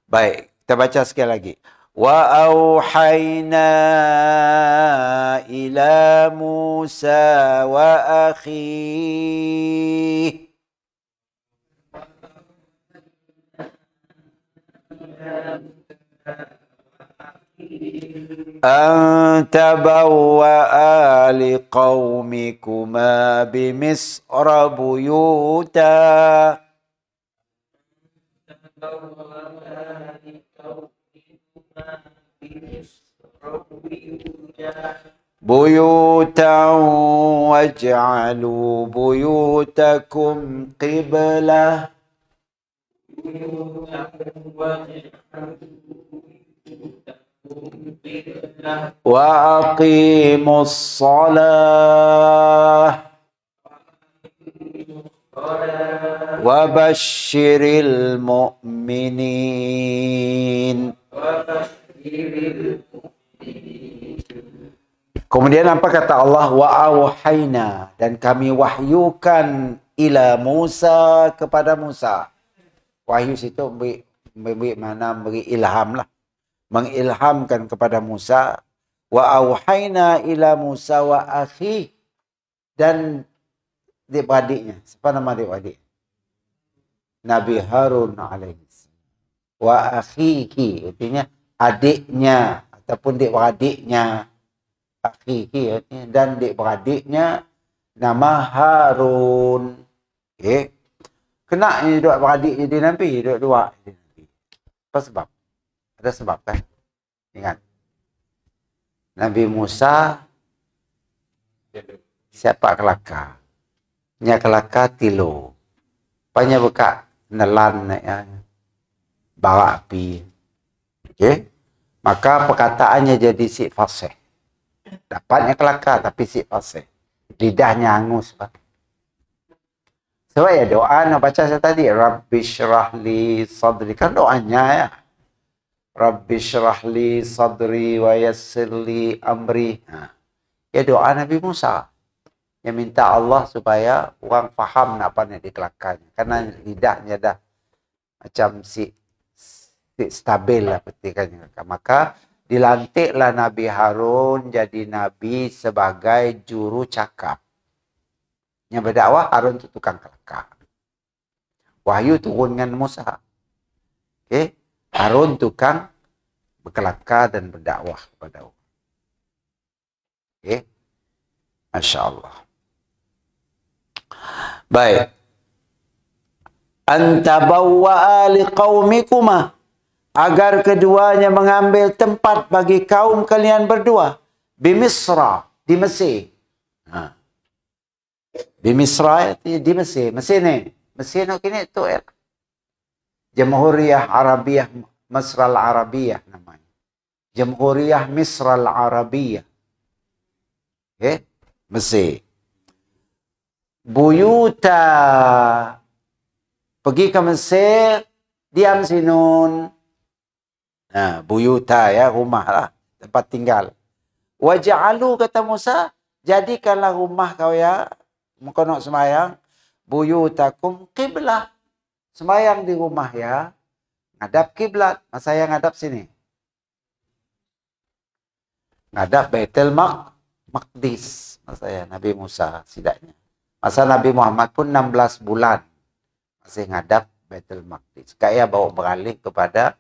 Baik, kita baca sekali lagi. Wa auhayna ila Musa wa akhihi أن تبوأ لقومكما بمصر بيوتا واجعلوا بيوتكم قبلة وأقيموا الصلاة وبشر المؤمنين. Kemudian apa kata Allah? Wa auhayna, dan kami wahyukan ila Musa, kepada Musa. Wahyu situ beri mana beri ilham lah. Mengilhamkan kepada Musa. Wa auhayna ila Musa wa akhi, dan adik-beradiknya. Siapa nama adik-beradik? Nabi Harun alaihissalam. Wa akhihi, artinya adiknya ataupun adik-beradiknya. Akhihi, dan adik-beradiknya nama Harun. Okay. Kena ni dua beradik jadi Nabi, dua jadi Nabi. Apa sebab? Ada sebab kan? Ingat. Nabi Musa siapa kelakar? Nya kelakar tilo. Panya buka nelan ya. Bawa api. Okey. Maka perkataannya jadi si fasih. Dapatnya kelakar tapi si fasih. Lidahnya hangus, Pak. Sebab ya doa nak baca saya tadi, Rabbi syrah li sadri, kan doanya ya. Rabbi syrah li sadri wa yassir li amri. Ya doa Nabi Musa. Yang minta Allah supaya orang faham apa yang dikelakannya. Karena lidahnya dah macam si stabil lah petikannya. Maka dilantiklah Nabi Harun jadi Nabi sebagai juru cakap. Yang berdakwah Harun itu tukang kelakar. Wahyu turun dengan Musa. Okay? Harun tukang berkelakar dan berdakwah kepada Allah. Okay? Masya Allah. Baik. Antabawwa'a liqaumikuma, agar keduanya mengambil tempat bagi kaum kalian berdua. Bimisra, di Mesir. Bimisra, di Mesir. Mesir ni. Mesir ni kini tu ya. Jamhuriyah Arabiyah, Misr al-Arabiyah namanya. Jamhuriyah Misr al-Arabiyah. Okay? Mesir. Buyuta, pergi ke Mesir, diam sinun. Buyuta ya, rumah lah, tempat tinggal. Waja'alu, kata Musa, jadikanlah rumah kau ya, kau nak semayang, buyutakum qiblah. Semayang di rumah ya, ngadap kiblat. Masa yang ngadap sini. Ngadap Baitul Maqdis. Masa ya, Nabi Musa sidaknya. Masa Nabi Muhammad pun 16 bulan masih ngadap Baitul Maqdis. Kayak bawa beralih kepada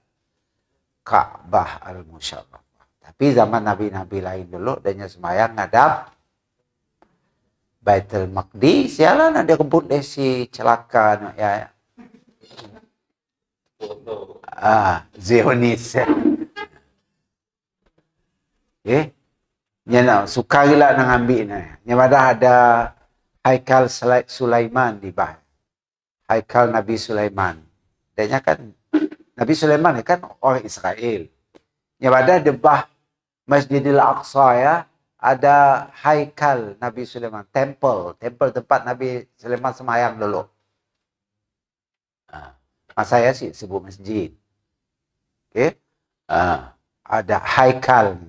Ka'bah al-Musyarrafah. Tapi zaman Nabi-Nabi lain dulu, dia semayang ngadap Baitul Maqdis. Yalah, nak dia rebut dia si celaka. Ya. Zionis. Okay. Dia nak suka gila nak ambil ni. Yang ada Haikal Sulaiman di bawah. Haikal Nabi Sulaiman. Dia kan Nabi Sulaiman ni kan orang Israel. Yang ada debah Masjidil Aqsa ya, ada Haikal Nabi Sulaiman, temple tempat Nabi Sulaiman semayang dulu. Masa saya sih sebut masjid. Okay? Ada Haikal.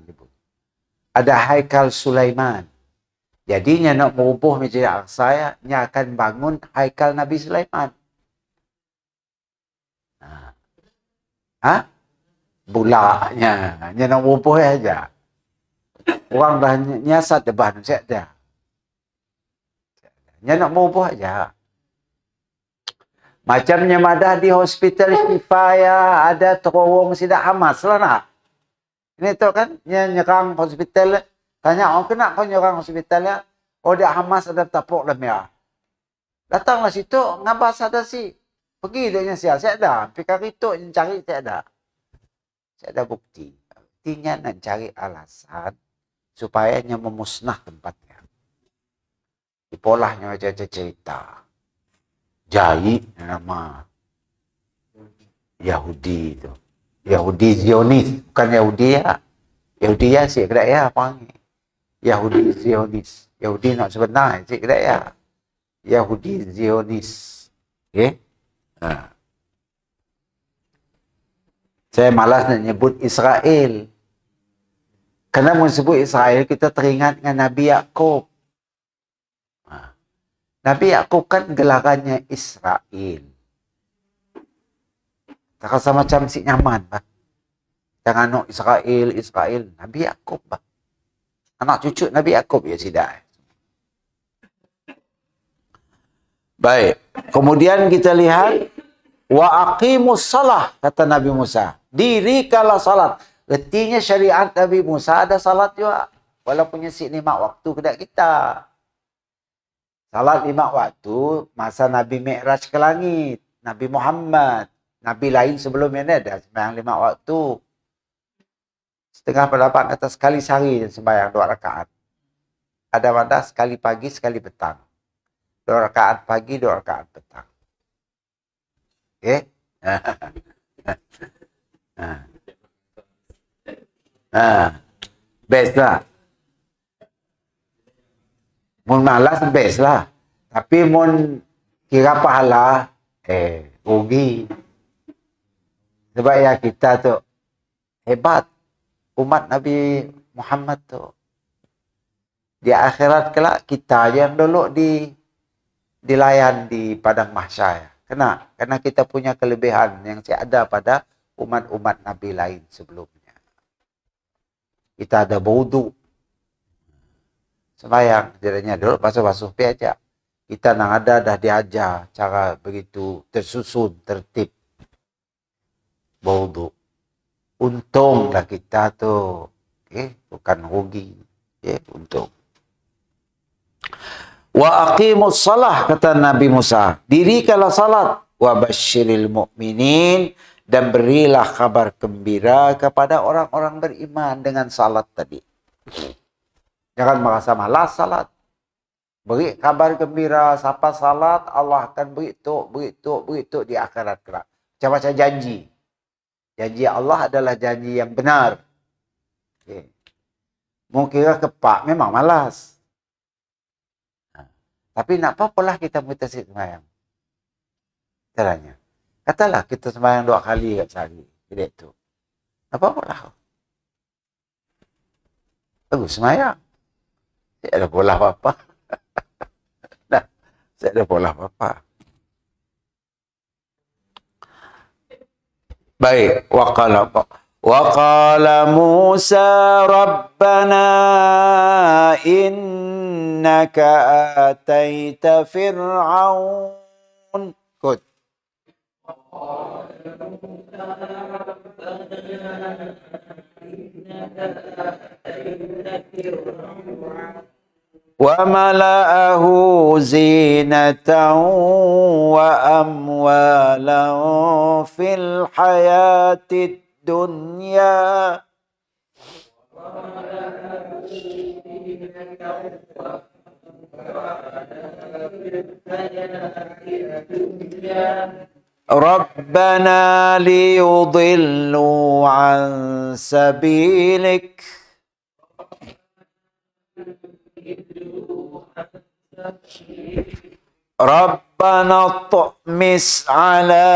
Ada Haikal Sulaiman. Jadinya nak merubuh Masjid Al-Aqsa ya, nya akan bangun Haikal Nabi Sulaiman. Bulaknya. Nya nak merubuh aja. Orang dah nyasat depan saya dah. Nya nak merubuh aja. Macamnya madah di hospital Syifa ya, ada terowong sidak Hamas lah nak. Ini tu kan, nyerang hospital. Tanya, oh kenapa kau nyerang hospital ya? Oh dia Hamas ada tapuk dalam ya. Datanglah situ, ngabas ada si. Pergi dia siap, saya ada. Pikir itu cari, saya ada. Saya ada bukti. Buktinya nak cari alasan supaya nya memusnah tempatnya. Di polahnya macam cerita. Jahit nama Yahudi itu. Yahudi Zionis, bukan Yahudi ya. Yahudi ya sih kedai ya panggil. Yahudi Zionis. Yahudi nak sebenar sih kedai ya. Yahudi Zionis. Okey. Saya malas nak nyebut Israel. Kerana mau sebut Israel kita teringat dengan Nabi Yaqub. Nabi Yaqub kan gelarannya Israel. Tak rasa macam si nyaman, bah. Jangan nak Israel. Nabi Yaqub, bah. Anak cucu Nabi Yaqub, ya tidak. Baik. Kemudian kita lihat, wa aqimus salah, kata Nabi Musa. Dirikanlah salat. Artinya syariat Nabi Musa ada salat juga. Walaupun si 5 waktu kedak kita. Salat 5 waktu, masa Nabi Mi'raj ke langit. Nabi Muhammad. Nabi lain sebelumnya ni ada sembahyang 5 waktu. Setengah pendapat kata sekali sehari sembahyang 2 rakaat. Ada mana sekali pagi, sekali petang. 2 rakaat pagi, 2 rakaat petang. Okey? Best lah. Mun malas best lah. Tapi mun kira pahala, rugi. Sebab ya kita tu hebat. Umat Nabi Muhammad tu. Di akhirat kelak kita yang dulu dilayan di padang mahsyar. Karena kita punya kelebihan yang ada pada umat-umat Nabi lain sebelumnya. Kita ada wudu. Sembayang. Jadinya dulu basuh-basuh pi aja. Kita nang ada dah diajar cara begitu tersusun, tertib. Wudu. Untunglah kita tu. Bukan rugi. Untung. Wa aqimus salah, kata Nabi Musa. Dirikanlah salat. Wa basyiril mu'minin. Dan berilah kabar gembira kepada orang-orang beriman dengan salat tadi. Jangan merasa malas salat. Beri kabar gembira, siapa salat, Allah akan begitu di akhirat kelak. Macam-macam janji. Janji Allah adalah janji yang benar. Mau kira kepak, memang malas. Tapi nak apa-apalah kita mutasid semayang. Caranya. Katalah kita sembahyang 2 kali kat sehari. Tidak tu. Apa-apalah. Bagus sembahyang. Tak ada pola apa-apa. Nah, tak ada pola apa-apa. Baik. Waqala Musa Rabbana innaka ataita Fir'aun. Good. وَمَلَأَهُ زِينَةً وَأَمْوَالًا فِي الْحَيَاةِ الدُّنْيَا رَبَّنَا لِيُضِلُّوا عَنْ سَبِيلِكَ رَبَّنَا اطْمِسْ عَلَى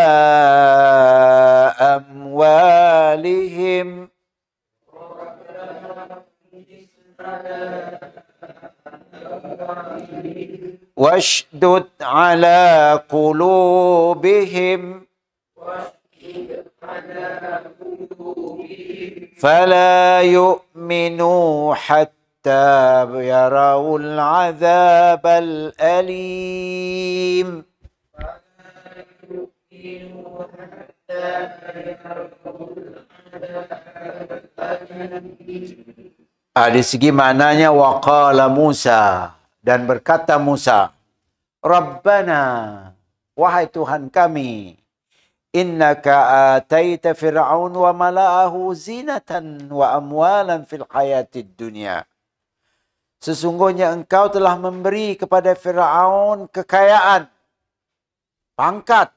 أَمْوَالِهِمْ واشدد على قلوبهم فلا يؤمنوا حتى يروا العذاب الأليم. Di segi maknanya waqala Musa, dan berkata Musa, Rabbana, wahai Tuhan kami, innaka ataita Fir'aun wa mala'ahu zinatan wa amwalan fil hayatid dunya. Sesungguhnya engkau telah memberi kepada Fir'aun kekayaan, pangkat,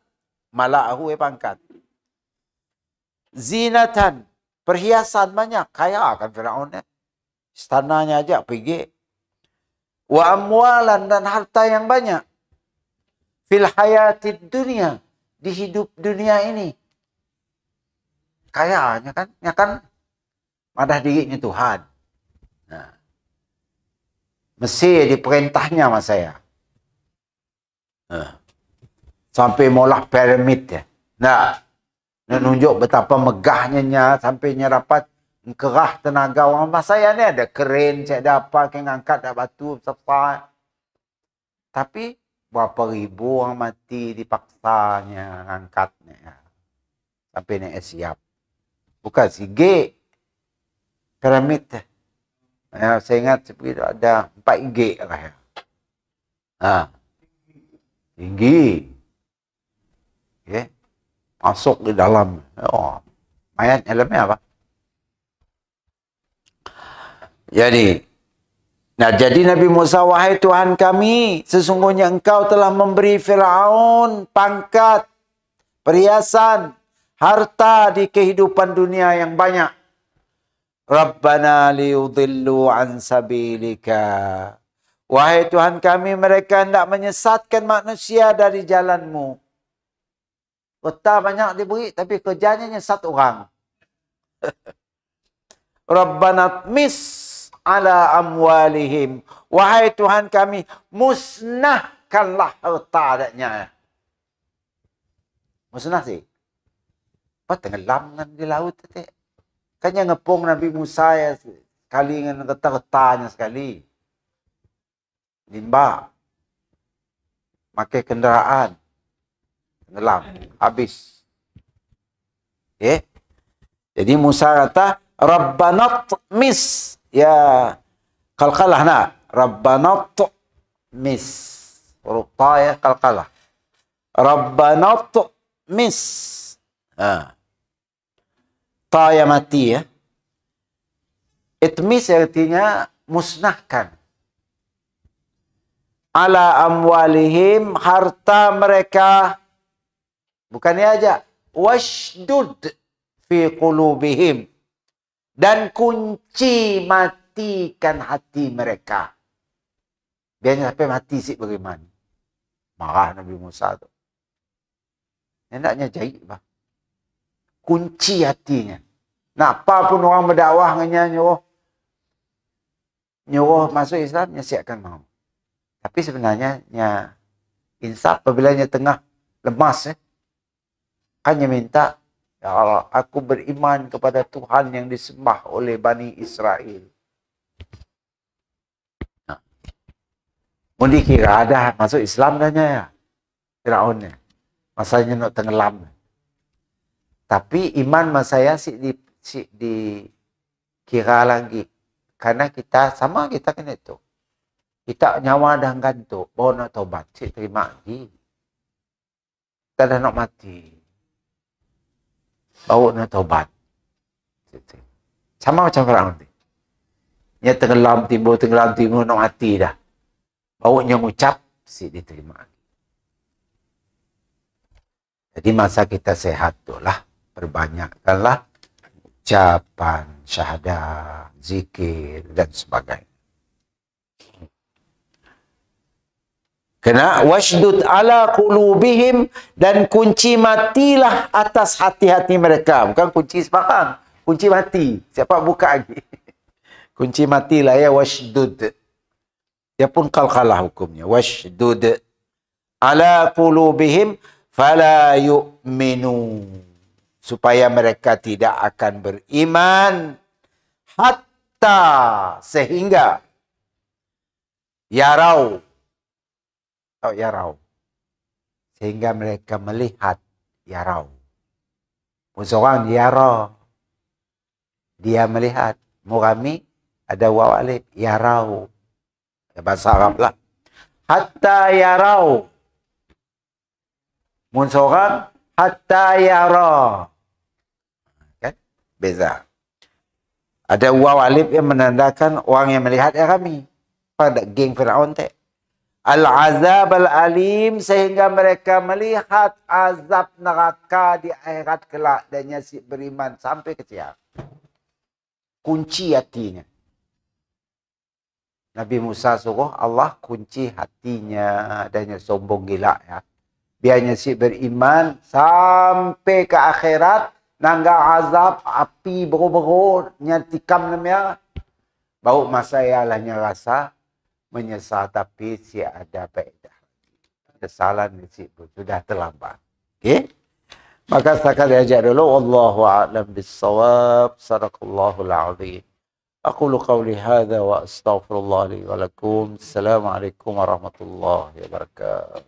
mala'ahu pangkat, zinatan, perhiasan banyak, kaya kan Fir'aun ya. Istananya aja pergi. Wa amwalan, dan harta yang banyak. Fil hayatid dunia, di hidup dunia ini. Kayanya kan, ya kan madah dirinya Tuhan. Nah, mesti diperintahnya sama saya. Sampai molah piramid ya. Nah, menunjuk betapa megahnya sampainya dapat kerah tenaga orang saya ni ada keren, saya ada apa, yang angkat dah batu besar. Tapi berapa ribu orang mati dipaksanya angkatnya. Sampai ni siap. Bukan sige. Piramid. Ya, saya ingat seperti ada 4 gig lah. Tinggi. Okay. Masuk di dalam. Mayatnya dalamnya apa? Jadi Nabi Musa, wahai Tuhan kami, sesungguhnya engkau telah memberi Fir'aun pangkat, perhiasan, harta di kehidupan dunia yang banyak. Rabbana liyudillu an sabilika. Wahai Tuhan kami, mereka hendak menyesatkan manusia dari jalanmu. Kota banyak diberi, tapi kerjanya nyesat orang. Rabbana tmis ala amwalihim. Wahai Tuhan kami, musnahkanlah harta adanya. Musnah sih. Apa tenggelam kan di laut tadi. Kan yang ngepung Nabi Musa ya sekali dengan getah-getahnya sekali. Limba. Pakai kendaraan. Tenggelam. Habis. Okay. Jadi Musa kata, Rabbana tmis. Ya. Qalqalah nak. Rabbana tmis. Huruf ta ya qalqalah. Rabbana tmis. Ta yang mati ya. Itmis artinya musnahkan. Ala amwalihim, harta mereka. Bukannya aja. Washdud fi qulubihim. Dan kunci matikan hati mereka. Biarnya sampai mati sih bagaimana. Marah Nabi Musa tu. Hendaknya jahit bah. Kunci hatinya. Nak apa pun orang berdakwah dengan nyuruh masuk Islam, siapkan mau. Tapi sebenarnya insaf apabila tengah lemas kan minta, ya Allah, aku beriman kepada Tuhan yang disembah oleh Bani Israel. Nah. Mau dikira ada masuk Islam dah ya. Firaun ya. Masanya nak tenggelam. Tapi iman masaya dikira lagi. Karena kita sama kita kan itu. Kita nyawa dah gantung. Bawa nak tobat. Si terima lagi. Kita dah nak mati. Bawa nak tobat. Sama macam Firaun ni. Dia tenggelam timur nak mati dah. Bawa yang ucap. Si diterima lagi. Jadi masa kita sehat tu lah. Perbanyakkanlah ucapan, syahadah, zikir dan sebagainya. Kena washdud ala qulubihim, dan kunci matilah atas hati-hati mereka. Bukan kunci sembarang, kunci mati. Siapa buka lagi? Kunci matilah ya, washdud. Dia pun qalqalah hukumnya. Washdud ala qulubihim fala yu'minu, supaya mereka tidak akan beriman hatta sehingga yarau, sehingga mereka melihat yarau. Seorang yara, dia melihat. Murami ada waw alif, yarau. Bahasa Arab lah. Hatta yarau. Seorang hatta yara. Beza. Ada waw alif yang menandakan orang yang melihat ya kami. Pada geng Firaun teh. Al-azab al-alim, sehingga mereka melihat azab neraka di akhirat kelak dan nyasib beriman sampai kecil. Kunci hatinya. Nabi Musa suruh Allah kunci hatinya dan sombong gila ya. Biarnya si beriman sampai ke akhirat. Nangga azab, api beru-beru, nyantikam namanya. Bau masa ialahnya rasa menyesal, tapi si ada faedah. Kesalahan si sudah terlambat. Okay? Maka setakat diajak dulu. Wallahu a'lam bis-shawab. Sadaqallahul azim. Aqulu qawli hadha wa astaghfirullah li wa lakum. Assalamualaikum warahmatullahi wabarakatuh.